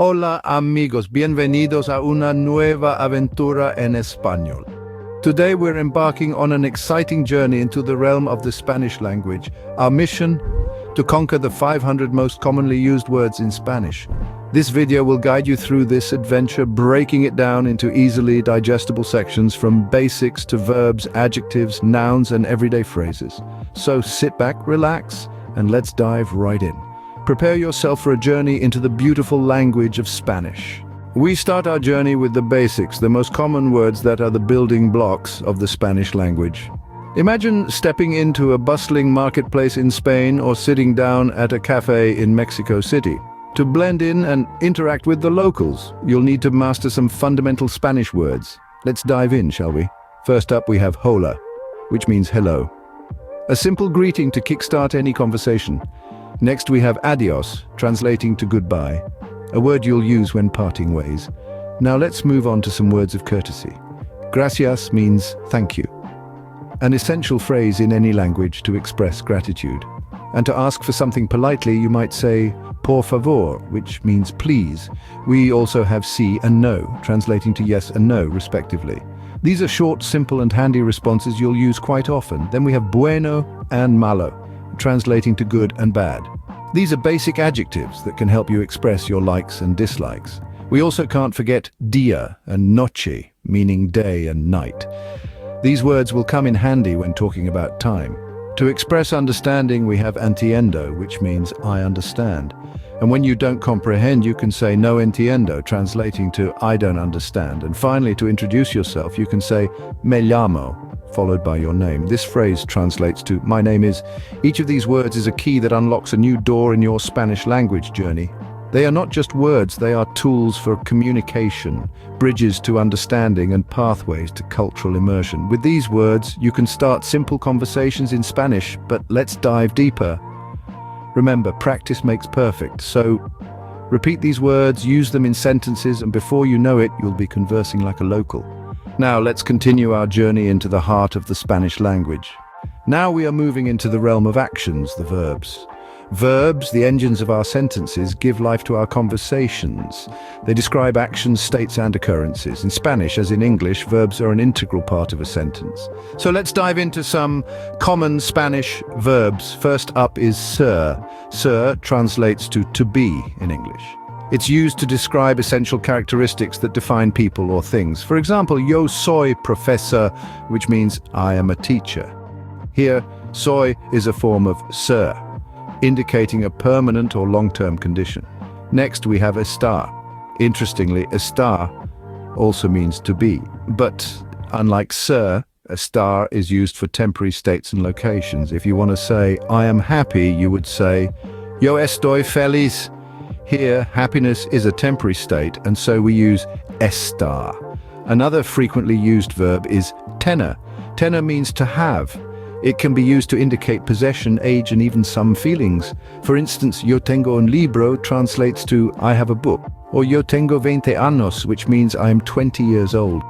Hola amigos, bienvenidos a una nueva aventura en español. Today we're embarking on an exciting journey into the realm of the Spanish language. Our mission? To conquer the 500 most commonly used words in Spanish. This video will guide you through this adventure, breaking it down into easily digestible sections from basics to verbs, adjectives, nouns, and everyday phrases. So sit back, relax, and let's dive right in. Prepare yourself for a journey into the beautiful language of Spanish. We start our journey with the basics, the most common words that are the building blocks of the Spanish language. Imagine stepping into a bustling marketplace in Spain or sitting down at a cafe in Mexico City. To blend in and interact with the locals, you'll need to master some fundamental Spanish words. Let's dive in, shall we? First up, we have hola, which means hello. A simple greeting to kickstart any conversation. Next we have adios, translating to goodbye, a word you'll use when parting ways. Now let's move on to some words of courtesy. Gracias means thank you, an essential phrase in any language to express gratitude. And to ask for something politely, you might say por favor, which means please. We also have sí and no, translating to yes and no, respectively. These are short, simple and handy responses you'll use quite often. Then we have bueno and malo, translating to good and bad. These are basic adjectives that can help you express your likes and dislikes. We also can't forget dia and noche, meaning day and night. These words will come in handy when talking about time. To express understanding, we have entiendo, which means I understand. And when you don't comprehend, you can say no entiendo, translating to I don't understand. And finally, to introduce yourself, you can say me llamo, followed by your name. This phrase translates to my name is. Each of these words is a key that unlocks a new door in your Spanish language journey. They are not just words, they are tools for communication, bridges to understanding and pathways to cultural immersion. With these words, you can start simple conversations in Spanish, but let's dive deeper. Remember, practice makes perfect, so repeat these words, use them in sentences, and before you know it, you'll be conversing like a local. Now let's continue our journey into the heart of the Spanish language. Now we are moving into the realm of actions, the verbs. Verbs, the engines of our sentences, give life to our conversations. They describe actions, states, and occurrences. In Spanish, as in English, verbs are an integral part of a sentence. So let's dive into some common Spanish verbs. First up is ser. Ser translates to be in English. It's used to describe essential characteristics that define people or things. For example, yo soy profesor, which means I am a teacher. Here, soy is a form of ser, indicating a permanent or long-term condition. Next, we have estar. Interestingly, estar also means to be, but unlike ser, estar is used for temporary states and locations. If you want to say, I am happy, you would say, yo estoy feliz. Here, happiness is a temporary state, and so we use estar. Another frequently used verb is tener. Tener means to have. It can be used to indicate possession, age, and even some feelings. For instance, yo tengo un libro translates to I have a book, or yo tengo 20 años, which means I am 20 years old.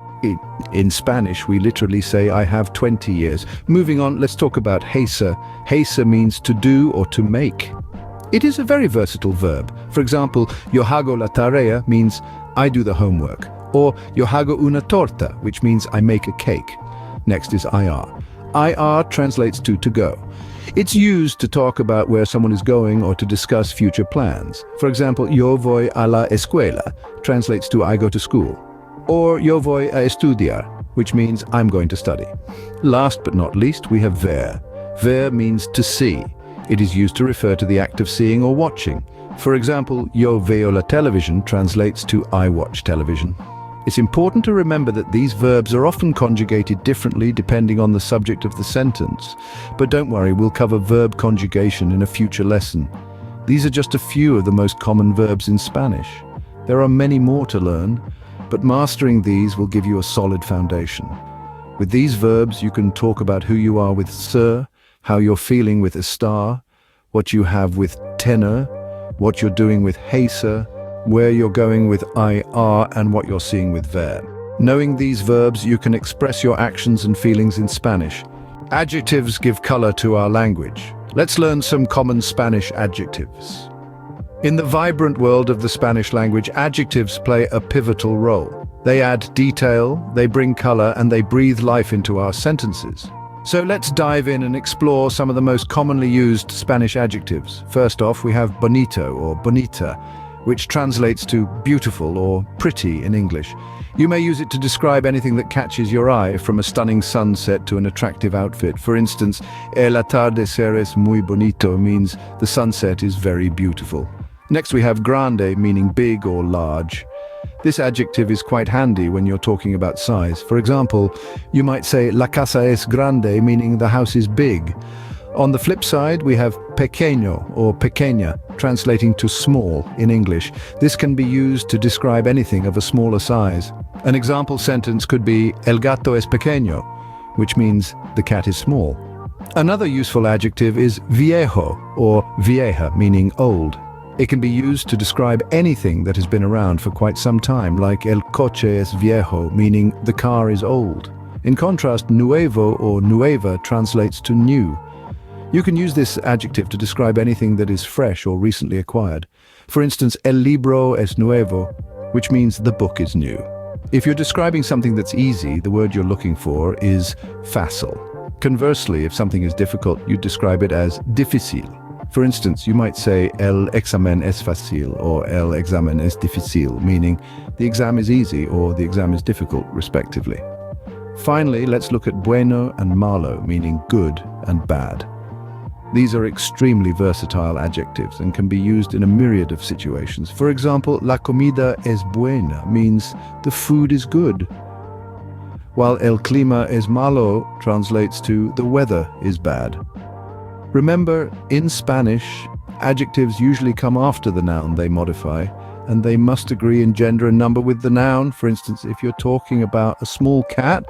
In Spanish, we literally say I have 20 years. Moving on, let's talk about hacer. Hacer means to do or to make. It is a very versatile verb. For example, yo hago la tarea means I do the homework, or yo hago una torta, which means I make a cake. Next is ir. Ir translates to go. It's used to talk about where someone is going or to discuss future plans. For example, yo voy a la escuela translates to I go to school, or yo voy a estudiar, which means I'm going to study. Last but not least, we have ver. Ver means to see. It is used to refer to the act of seeing or watching. For example, yo veo la television translates to I watch television. It's important to remember that these verbs are often conjugated differently depending on the subject of the sentence. But don't worry, we'll cover verb conjugation in a future lesson. These are just a few of the most common verbs in Spanish. There are many more to learn, but mastering these will give you a solid foundation. With these verbs, you can talk about who you are with ser, how you're feeling with estar, what you have with tener, what you're doing with hacer, where you're going with ir, and what you're seeing with ver. Knowing these verbs, you can express your actions and feelings in Spanish. Adjectives give color to our language. Let's learn some common Spanish adjectives. In the vibrant world of the Spanish language, adjectives play a pivotal role. They add detail, they bring color, and they breathe life into our sentences. So let's dive in and explore some of the most commonly used Spanish adjectives. First off, we have bonito or bonita, which translates to beautiful or pretty in English. You may use it to describe anything that catches your eye, from a stunning sunset to an attractive outfit. For instance, el atardecer es muy bonito means the sunset is very beautiful. Next we have grande, meaning big or large. This adjective is quite handy when you're talking about size. For example, you might say la casa es grande, meaning the house is big. On the flip side, we have pequeño or pequeña, translating to small in English. This can be used to describe anything of a smaller size. An example sentence could be el gato es pequeño, which means the cat is small. Another useful adjective is viejo or vieja, meaning old. It can be used to describe anything that has been around for quite some time, like el coche es viejo, meaning the car is old. In contrast, nuevo or nueva translates to new. You can use this adjective to describe anything that is fresh or recently acquired. For instance, el libro es nuevo, which means the book is new. If you're describing something that's easy, the word you're looking for is fácil. Conversely, if something is difficult, you describe it as difícil. For instance, you might say el examen es fácil or el examen es difícil, meaning the exam is easy or the exam is difficult, respectively. Finally, let's look at bueno and malo, meaning good and bad. These are extremely versatile adjectives and can be used in a myriad of situations. For example, la comida es buena means the food is good, while el clima es malo translates to the weather is bad. Remember, in Spanish, adjectives usually come after the noun they modify, and they must agree in gender and number with the noun. For instance, if you're talking about a small cat,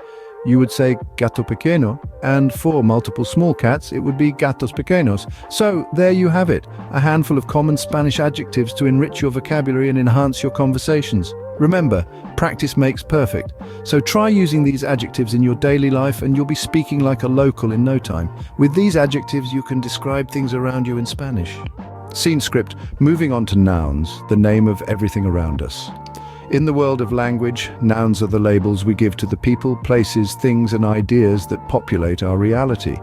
you would say gato pequeño, and for multiple small cats, it would be gatos pequeños. So there you have it, a handful of common Spanish adjectives to enrich your vocabulary and enhance your conversations. Remember, practice makes perfect. So try using these adjectives in your daily life and you'll be speaking like a local in no time. With these adjectives, you can describe things around you in Spanish. Scene script, moving on to nouns, the name of everything around us. In the world of language, nouns are the labels we give to the people, places, things, and ideas that populate our reality.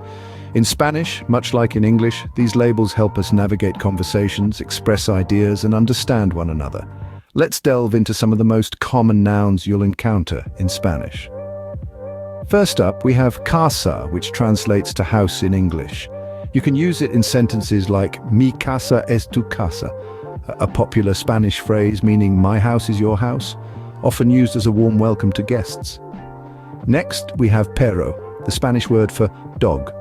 In Spanish, much like in English, these labels help us navigate conversations, express ideas, and understand one another. Let's delve into some of the most common nouns you'll encounter in Spanish. First up, we have casa, which translates to house in English. You can use it in sentences like mi casa es tu casa, a popular Spanish phrase meaning my house is your house, often used as a warm welcome to guests. Next, we have perro, the Spanish word for dog.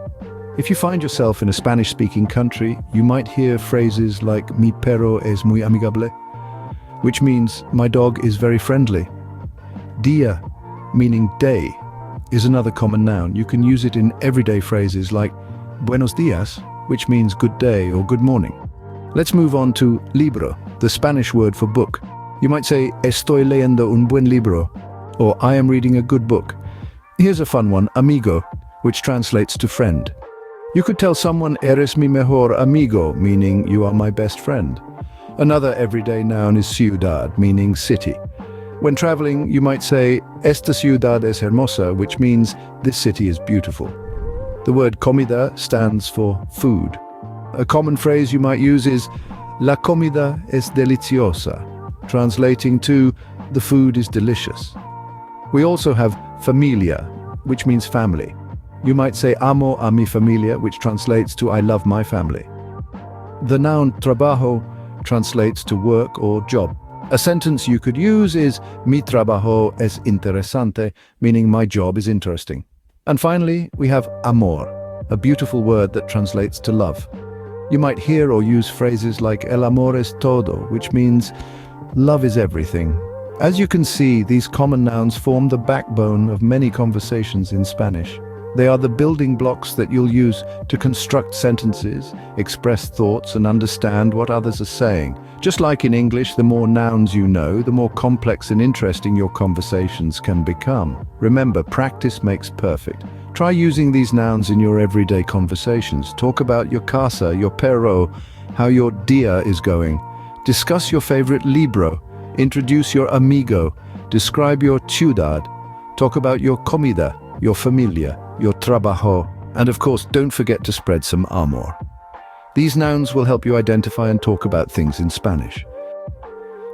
If you find yourself in a Spanish-speaking country, you might hear phrases like mi perro es muy amigable, which means my dog is very friendly. Dia, meaning day, is another common noun. You can use it in everyday phrases like buenos días, which means good day or good morning. Let's move on to libro, the Spanish word for book. You might say estoy leyendo un buen libro, or I am reading a good book. Here's a fun one, amigo, which translates to friend. You could tell someone eres mi mejor amigo, meaning you are my best friend. Another everyday noun is ciudad, meaning city. When traveling, you might say esta ciudad es hermosa, which means this city is beautiful. The word comida stands for food. A common phrase you might use is la comida es deliciosa, translating to the food is delicious. We also have familia, which means family. You might say amo a mi familia, which translates to I love my family. The noun trabajo translates to work or job. A sentence you could use is mi trabajo es interesante, meaning my job is interesting. And finally, we have amor, a beautiful word that translates to love. You might hear or use phrases like el amor es todo, which means love is everything. As you can see, these common nouns form the backbone of many conversations in Spanish. They are the building blocks that you'll use to construct sentences, express thoughts, and understand what others are saying. Just like in English, the more nouns you know, the more complex and interesting your conversations can become. Remember, practice makes perfect. Try using these nouns in your everyday conversations. Talk about your casa, your perro, how your dia is going. Discuss your favorite libro. Introduce your amigo. Describe your ciudad. Talk about your comida, your familia, your trabajo. And of course, don't forget to spread some amor. These nouns will help you identify and talk about things in Spanish.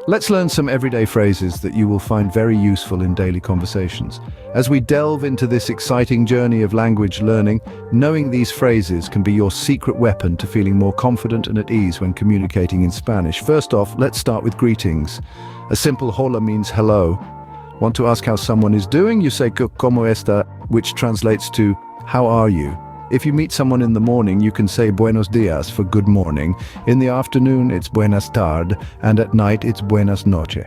Let's learn some everyday phrases that you will find very useful in daily conversations. As we delve into this exciting journey of language learning, knowing these phrases can be your secret weapon to feeling more confident and at ease when communicating in Spanish. First off, let's start with greetings. A simple hola means hello. Want to ask how someone is doing? You say "¿Cómo está?", which translates to "How are you?" If you meet someone in the morning, you can say buenos dias for good morning. In the afternoon, it's buenas tarde, and at night, it's buenas noche.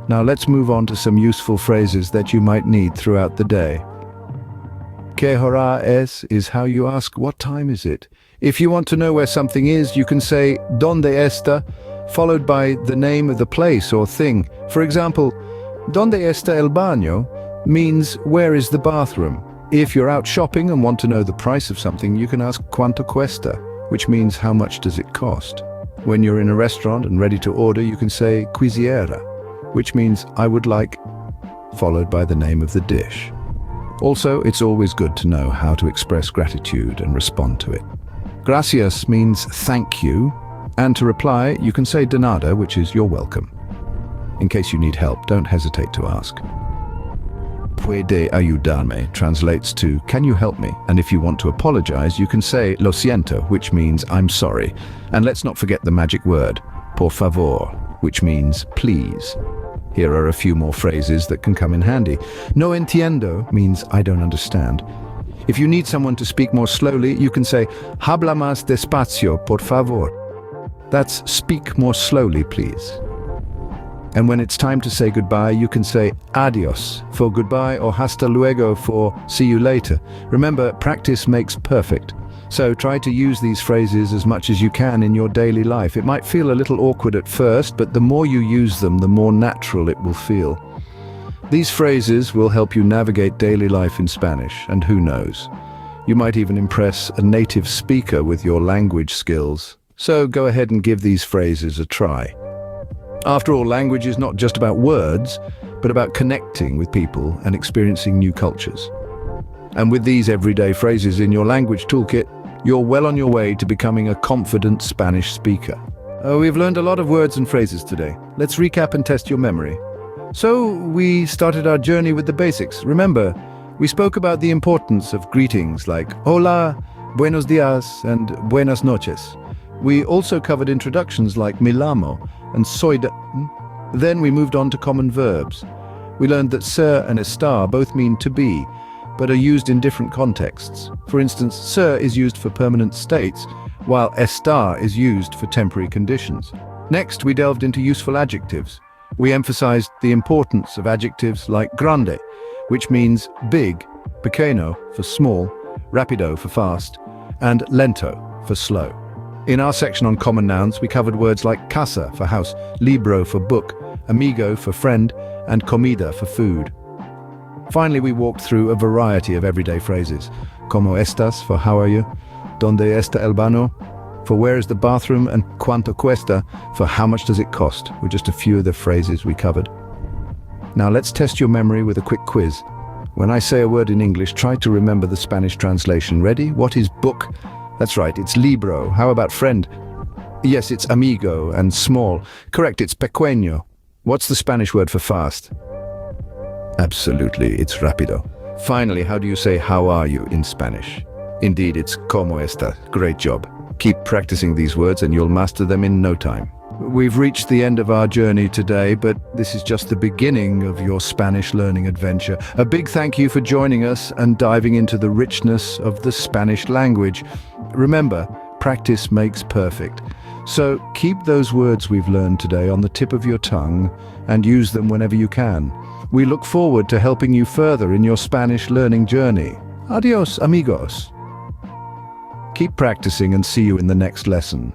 Now let's move on to some useful phrases that you might need throughout the day. ¿Qué hora es? Is how you ask what time is it. If you want to know where something is, you can say ¿Dónde está?, followed by the name of the place or thing. For example, ¿Dónde está el baño? Means where is the bathroom? If you're out shopping and want to know the price of something, you can ask ¿Cuánto cuesta?, which means how much does it cost. When you're in a restaurant and ready to order, you can say quisiera, which means I would like, followed by the name of the dish. Also, it's always good to know how to express gratitude and respond to it. Gracias means thank you, and to reply, you can say de nada, which is you're welcome. In case you need help, don't hesitate to ask. Puede ayudarme translates to can you help me? And if you want to apologize, you can say lo siento, which means I'm sorry. And let's not forget the magic word, por favor, which means please. Here are a few more phrases that can come in handy. No entiendo means I don't understand. If you need someone to speak more slowly, you can say habla más despacio, por favor. That's speak more slowly, please. And when it's time to say goodbye, you can say adios for goodbye or hasta luego for see you later. Remember, practice makes perfect. So try to use these phrases as much as you can in your daily life. It might feel a little awkward at first, but the more you use them, the more natural it will feel. These phrases will help you navigate daily life in Spanish, and who knows, you might even impress a native speaker with your language skills. So go ahead and give these phrases a try. After all, language is not just about words, but about connecting with people and experiencing new cultures. And with these everyday phrases in your language toolkit, you're well on your way to becoming a confident Spanish speaker. We've learned a lot of words and phrases today. Let's recap and test your memory. So, we started our journey with the basics. Remember, we spoke about the importance of greetings like Hola, buenos dias, and buenas noches. We also covered introductions like me llamo and soy de... Then we moved on to common verbs. We learned that ser and estar both mean to be, but are used in different contexts. For instance, ser is used for permanent states, while estar is used for temporary conditions. Next, we delved into useful adjectives. We emphasized the importance of adjectives like grande, which means big, pequeño for small, rápido for fast, and lento for slow. In our section on common nouns, we covered words like casa for house, libro for book, amigo for friend, and comida for food. Finally, we walked through a variety of everyday phrases. ¿Cómo estás? For how are you? ¿Dónde está el baño? For where is the bathroom? And ¿cuánto cuesta? For how much does it cost? Were just a few of the phrases we covered. Now let's test your memory with a quick quiz. When I say a word in English, try to remember the Spanish translation. Ready? What is book? That's right, it's libro. How about friend? Yes, it's amigo. And small? Correct, it's pequeño. What's the Spanish word for fast? Absolutely, it's rápido. Finally, how do you say how are you in Spanish? Indeed, it's ¿Cómo está? Great job. Keep practicing these words and you'll master them in no time. We've reached the end of our journey today, but this is just the beginning of your Spanish learning adventure. A big thank you for joining us and diving into the richness of the Spanish language. Remember, practice makes perfect. So keep those words we've learned today on the tip of your tongue and use them whenever you can. We look forward to helping you further in your Spanish learning journey. Adios, amigos. Keep practicing and see you in the next lesson.